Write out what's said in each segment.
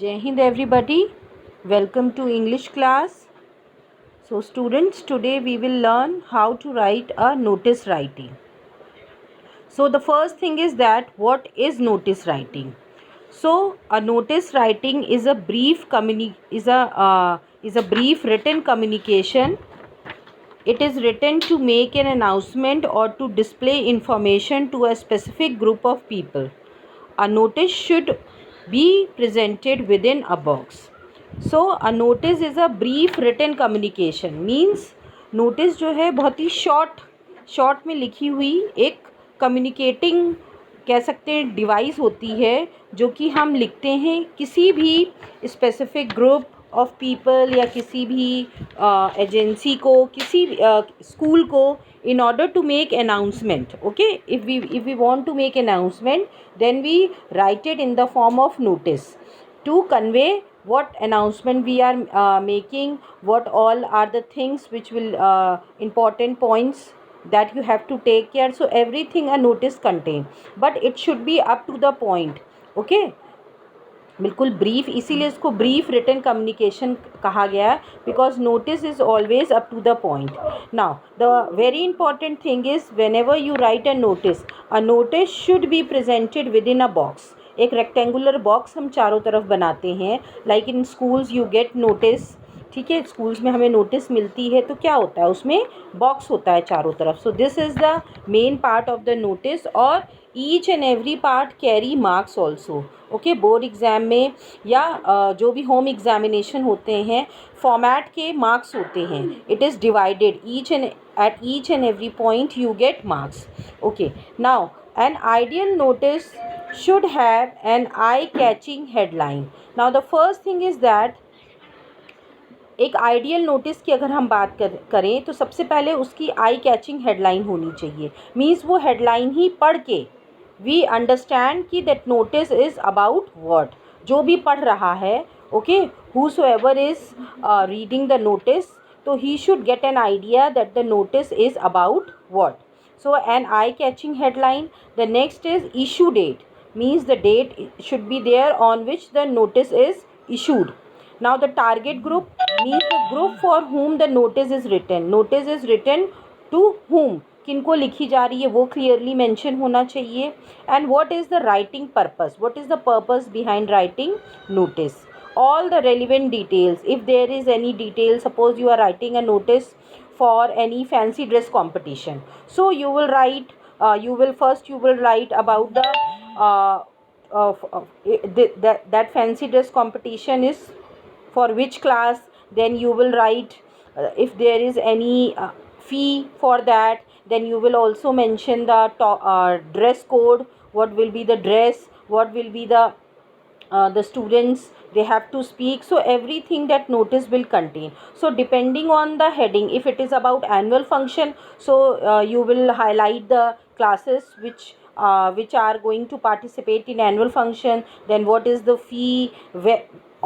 Jai Hind everybody. Welcome to English class. So students, today we will learn how to write a notice writing. So the first thing is that what is notice writing? So a notice writing is a brief brief written communication. It is written to make an announcement or to display information to a specific group of people. A notice should be presented within a box. So a notice is a brief written communication. Means notice जो है बहुत ही short में लिखी हुई एक communicating कह सकते हैं डिवाइस होती है जो कि हम लिखते हैं किसी भी स्पेसिफिक ग्रुप ऑफ पीपल या किसी भी एजेंसी को किसी स्कूल को in order to make announcement. Okay, if we want to make announcement, then we write it in the form of notice to convey what announcement we are making, what all are the things which will important points that you have to take care. So everything a notice contain, but it should be up to the point. Okay, बिल्कुल brief, इसीलिए इसको brief written communication कहा गया है, because notice is always up to the point. Now the very important thing is whenever you write a notice should be presented within a box. एक rectangular box हम चारों तरफ बनाते हैं, like in schools you get notice. ठीक है, schools में हमें नोटिस मिलती है तो क्या होता है, उसमें बॉक्स होता है चारों तरफ. So this is the main part of the notice. और each and every part carry marks also. Okay, board exam में या जो भी होम एग्जामिनेशन होते हैं, फॉर्मेट के मार्क्स होते हैं. It is divided at each and every point you get marks. Okay, now an ideal notice should have an eye catching headline. Now the first thing is that एक ideal notice की अगर हम बात करें तो सबसे पहले उसकी आई कैचिंग हेडलाइन होनी चाहिए. मीन्स वो हेडलाइन ही पढ़ के वी अंडरस्टैंड कि that notice is about what. जो भी पढ़ रहा है, okay, whosoever is reading the notice, so he should get an idea that the notice is about what. So an eye catching headline. The next is issue date. Means the date should be there on which the notice is issued. Now the target group means the group for whom the notice is written. Notice is written to whom, किनको लिखी जा रही है वो clearly mention होना चाहिए. And what is the writing purpose, what is the purpose behind writing notice. all the relevant details, if there is any detail, suppose you are writing a notice for any fancy dress competition, so you will write you will write about the that fancy dress competition is for which class. Then you will write if there is any fee for that. Then you will also mention the dress code, what will be the dress, what will be the students they have to speak. So everything that notice will contain. So depending on the heading, if it is about annual function, so you will highlight the classes which are going to participate in annual function. Then what is the fee,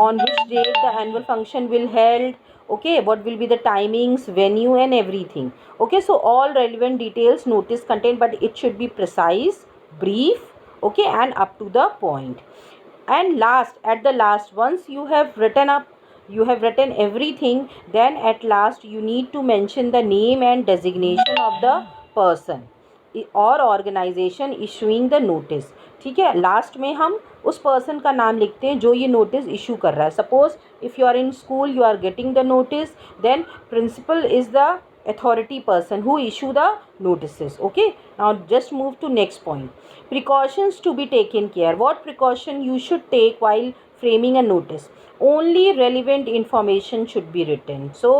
on which date the annual function will held. Okay, what will be the timings, venue and everything. Okay, so all relevant details notice contain, but it should be precise, brief, okay, and up to the point. And at the last, once you have written everything, then at last you need to mention the name and designation of the person और organisation issuing the notice. ठीक है, last में हम उस person का नाम लिखते हैं जो ये नोटिस इशू कर रहा है. Suppose if you are in school, you are getting the notice, then principal is the authority person who issue the notices. Okay, now just move to next point. Precautions to be taken care. What precaution you should take while framing a notice? Only relevant information should be written. So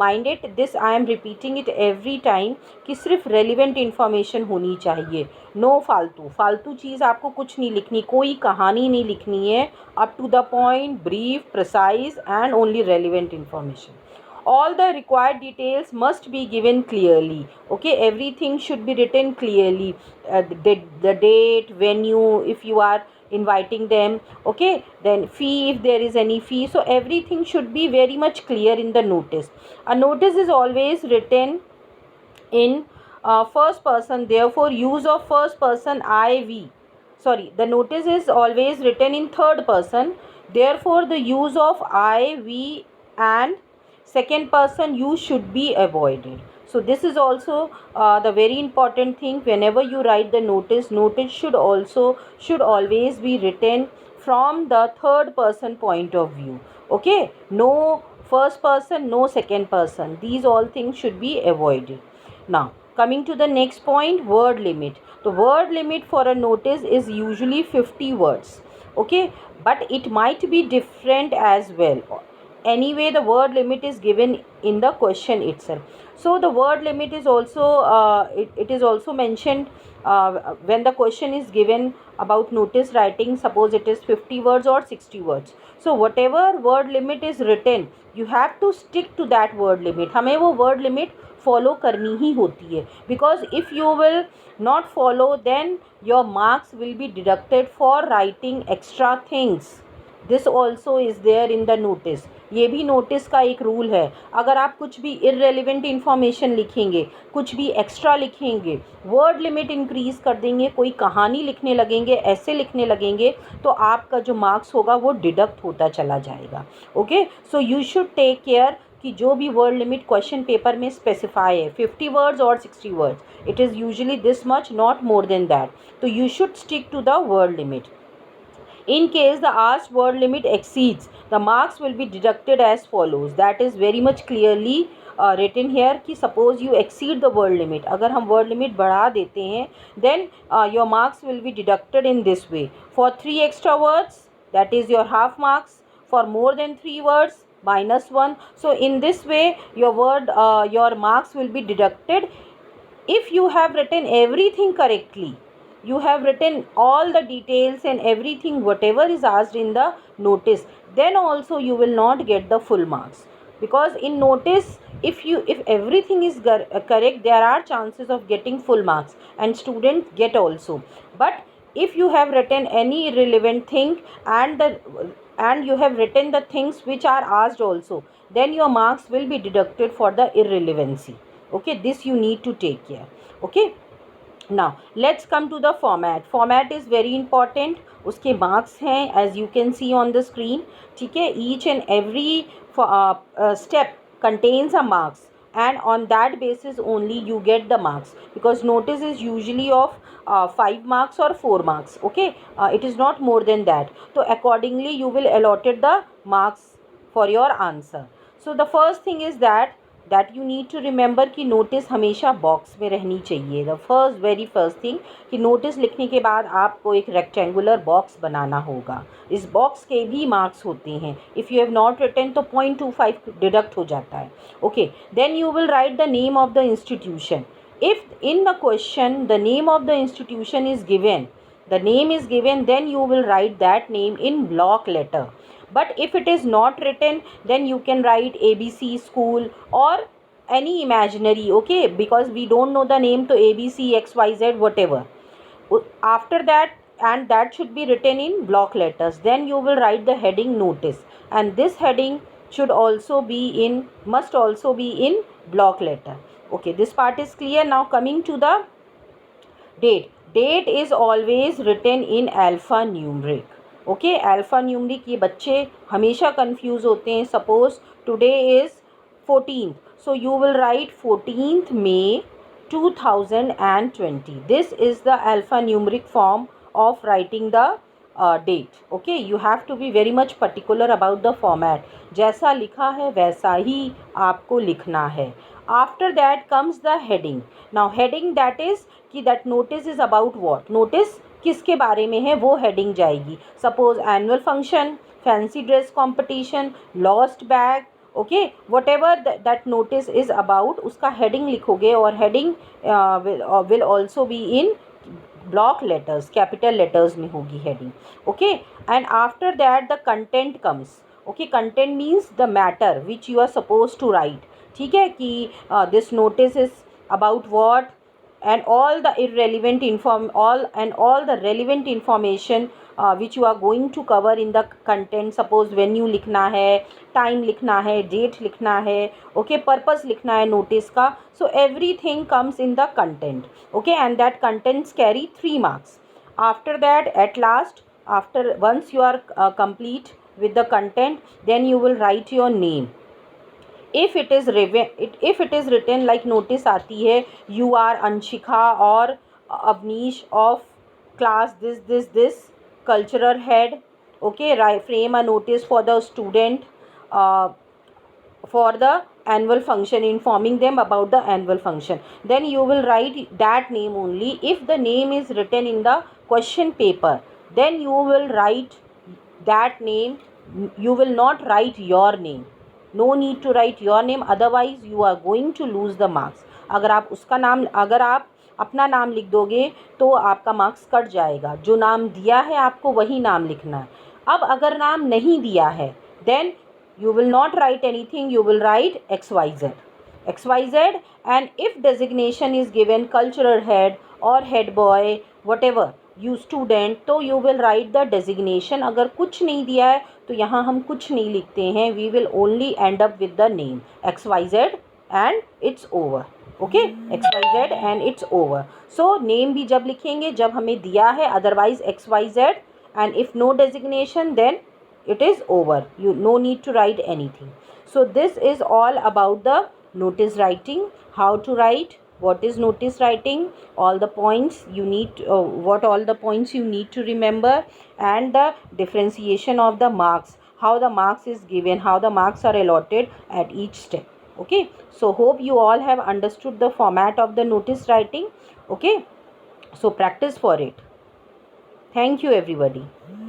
mind it, this I am repeating it every time कि सिर्फ relevant information होनी चाहिए. No फालतू चीज़ आपको कुछ नहीं लिखनी, कोई कहानी नहीं लिखनी है. up to the point, brief, precise and only relevant information. All the required details must be given clearly. Okay, everything should be written clearly. The date, venue, if you are inviting them. Okay, then fee, if there is any fee. So everything should be very much clear in the notice. A notice is always written in first person, therefore use of first person I, we. Sorry, the notice is always written in third person, Therefore, the use of I, we and second person you should be avoided. So this is also the very important thing. Whenever you write the notice, notice should always be written from the third person point of view. Okay, no first person, no second person, these all things should be avoided. Now coming to the next point, word limit. The word limit for a notice is usually 50 words. Okay, but it might be different as well. Anyway, the word limit is given in the question itself. So the word limit is also it is also mentioned when the question is given about notice writing. Suppose it is 50 words or 60 words. So whatever word limit is written, you have to stick to that word limit. हमें वो word limit follow करनी ही होती है, because if you will not follow, then your marks will be deducted for writing extra things. This also is there in the notice. ये भी notice का एक rule है. अगर आप कुछ भी इररेलिवेंट इन्फॉर्मेशन लिखेंगे, कुछ भी एक्स्ट्रा लिखेंगे, वर्ड लिमिट इंक्रीज़ कर देंगे, कोई कहानी लिखने लगेंगे, ऐसे लिखने लगेंगे, तो आपका जो मार्क्स होगा वो डिडक्ट होता चला जाएगा. Okay, so you should take care कि जो भी वर्ड लिमिट क्वेश्चन पेपर में स्पेसिफाई है 50 वर्ड्स और 60 words, it is usually this much, not more than that. तो you should stick to the word limit. In case the asked word limit exceeds, the marks will be deducted as follows. That is very much clearly written here कि suppose you exceed the word limit, अगर हम word limit बढ़ा देते हैं, then your marks will be deducted in this way. For 3 extra words, that is your half marks. For more than 3 words, -1. So in this way, your marks will be deducted if you have written everything correctly. You have written all the details and everything whatever is asked in the notice, then also you will not get the full marks, because in notice if everything is correct, there are chances of getting full marks and students get also. But if you have written any irrelevant thing and you have written the things which are asked also, then your marks will be deducted for the irrelevancy. Okay, this you need to take care. Okay, now let's come to the format. Format is very important. उसके marks हैं as you can see on the screen. ठीक है, each and every step contains a marks, and on that basis only you get the marks, because notice is usually of 5 marks or 4 marks. Okay, it is not more than that. So accordingly you will allotted the marks for your answer. So the first thing is that you need to remember कि notice हमेशा box में रहनी चाहिए. The very first thing कि notice लिखने के बाद आपको एक रेक्टेंगुलर बॉक्स बनाना होगा. इस बॉक्स के भी मार्क्स होते हैं. If you have not written तो 0.25 डिडक्ट हो जाता है. Okay, then you will write the name of the institution. If in the question the name of the institution is given, then you will write that name in block letter. But if it is not written, then you can write ABC school or any imaginary. Okay, because we don't know the name, so ABC XYZ whatever. After that, and that should be written in block letters. Then you will write the heading notice, and this heading must also be in block letter. Okay, this part is clear. Now coming to the date. Date is always written in alphanumeric. Okay, alphanumeric ये बच्चे हमेशा confuse होते हैं. Suppose today is 14th, so you will write 14th May 2020. This is the alphanumeric form of writing the date. Okay, you have to be very much particular about the format. जैसा लिखा है वैसा ही आपको लिखना है. After that comes the heading. Now heading that is कि that notice is about what. Notice किसके बारे में है वो हेडिंग जाएगी. Suppose annual function, fancy dress competition, lost bag. Okay, whatever that notice is about, उसका heading लिखोगे, और heading will also be in block letters, capital letters में होगी heading. Okay, and after that the content comes. Okay, content means the matter which you are suppose to write. ठीक है, कि this notice is about what, and all the relevant information which you are going to cover in the content. Suppose venue लिखना है, time लिखना है, date लिखना है, okay, purpose लिखना है notice का. So everything comes in the content. Okay, and that contents carry 3 marks. After that, at last, once you are complete with the content, then you will write your name. If it is written like notice आती है, you are Anshika or Avnish of class this cultural head, okay, write, frame a notice for the student for the annual function, informing them about the annual function, then you will write that name only. If the name is written in the question paper, then you will write that name, you will not write your name. No need to write your name, otherwise you are going to lose the marks. अगर आप उसका नाम, अगर आप अपना नाम लिख दोगे तो आपका मार्क्स कट जाएगा. जो नाम दिया है आपको वही नाम लिखना है. अब अगर नाम नहीं दिया है, then you will not write anything, you will write XYZ. And if designation is given cultural head or head boy, whatever you student, तो you will write the designation. अगर कुछ नहीं दिया है तो यहाँ हम कुछ नहीं लिखते हैं, we will only end up with the name XYZ and it's over. Okay, XYZ and it's over. So name भी जब लिखेंगे जब हमें दिया है, otherwise XYZ, and if no designation then it is over. You no need to write anything. So this is all about the notice writing, how to write, what is notice writing, all the points you need, what all the points you need to remember, and the differentiation of the marks, how the marks is given, how the marks are allotted at each step. Okay, so hope you all have understood the format of the notice writing. Okay, so practice for it. Thank you everybody.